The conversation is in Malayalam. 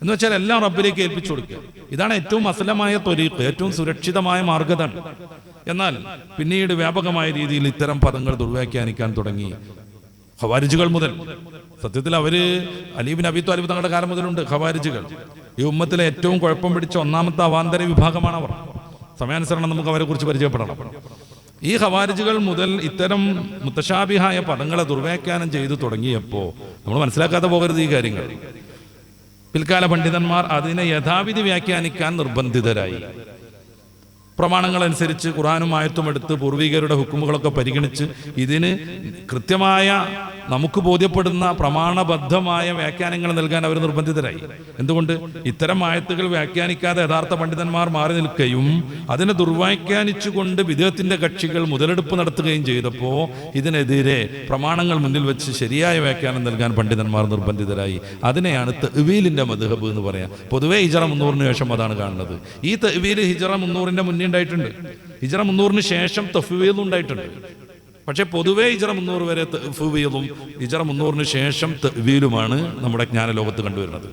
എന്ന് വെച്ചാൽ എല്ലാം റബ്ബിലേക്ക് ഏൽപ്പിച്ചു കൊടുക്കുക. ഇതാണ് ഏറ്റവും അസലമായ ത്വരീഖ്, ഏറ്റവും സുരക്ഷിതമായ മാർഗ്ഗം. എന്നാൽ പിന്നീട് വ്യാപകമായ രീതിയിൽ ഇത്തരം പദങ്ങൾ ദുർവ്യാഖ്യാനിക്കാൻ തുടങ്ങി ഖവാരിജുകൾ മുതൽ. സത്യത്തിൽ അവര് അലി ഇബ്നു അബീ ത്വാലിബ് തങ്ങളുടെ കാലം മുതലുണ്ട് ഖവാരിജുകൾ. ഈ ഉമ്മത്തിലെ ഏറ്റവും കുഴപ്പം പിടിച്ച ഒന്നാമത്തെ അവാന്തര വിഭാഗമാണ് അവർ. സമയാനുസരണം നമുക്ക് അവരെ കുറിച്ച് പരിചയപ്പെടണം. ഈ ഖവാരിജുകൾ മുതൽ ഇത്തരം മുത്തശാബിഹായ പദങ്ങളെ ദുർവ്യാഖ്യാനം ചെയ്തു തുടങ്ങിയപ്പോൾ നമ്മൾ മനസ്സിലാക്കാതെ പോകരുത് ഈ കാര്യങ്ങൾ. പിൽക്കാല പണ്ഡിതന്മാർ അതിനെ യഥാവിധി വ്യാഖ്യാനിക്കാൻ നിർബന്ധിതരായി. പ്രമാണങ്ങളനുസരിച്ച് ഖുർആനും ആയത്തും എടുത്ത് പൂർവികരുടെ ഹുക്കുമുകളൊക്കെ പരിഗണിച്ച് ഇതിന് കൃത്യമായ നമുക്ക് ബോധ്യപ്പെടുന്ന പ്രമാണബദ്ധമായ വ്യാഖ്യാനങ്ങൾ നൽകാൻ അവർ നിർബന്ധിതരായി. എന്തുകൊണ്ട്? ഇത്തരം ആയത്തുകൾ വ്യാഖ്യാനിക്കാതെ യഥാർത്ഥ പണ്ഡിതന്മാർ മാറി നിൽക്കുകയും അതിനെ ദുർവ്യാഖ്യാനിച്ചുകൊണ്ട് വിദേഹത്തിന്റെ കക്ഷികൾ മുതലെടുപ്പ് നടത്തുകയും ചെയ്തപ്പോൾ ഇതിനെതിരെ പ്രമാണങ്ങൾ മുന്നിൽ വെച്ച് ശരിയായ വ്യാഖ്യാനം നൽകാൻ പണ്ഡിതന്മാർ നിർബന്ധിതരായി. അതിനെയാണ് തഅ്വീലിന്റെ മദ്ഹബ് എന്ന് പറയാം. പൊതുവേ ഹിജ്റ 300 ശേഷം അതാണ് കാണുന്നത്. ഈ തഅ്വീൽ ഹിജ്റ 300ന്റെ മുന്നേ ഉണ്ടായിട്ടുണ്ട്. ഹിജ്റ 300 ശേഷം തഫ്വീലും ഉണ്ടായിട്ടുണ്ട്. പക്ഷെ പൊതുവേ ഹിജ്റ 300 വരെ തഫ്വീലും ഹിജ്റ 300 ശേഷം തഅ്വീലുമാണ് നമ്മുടെ ജ്ഞാന ലോകത്ത് കണ്ടുവരുന്നത്.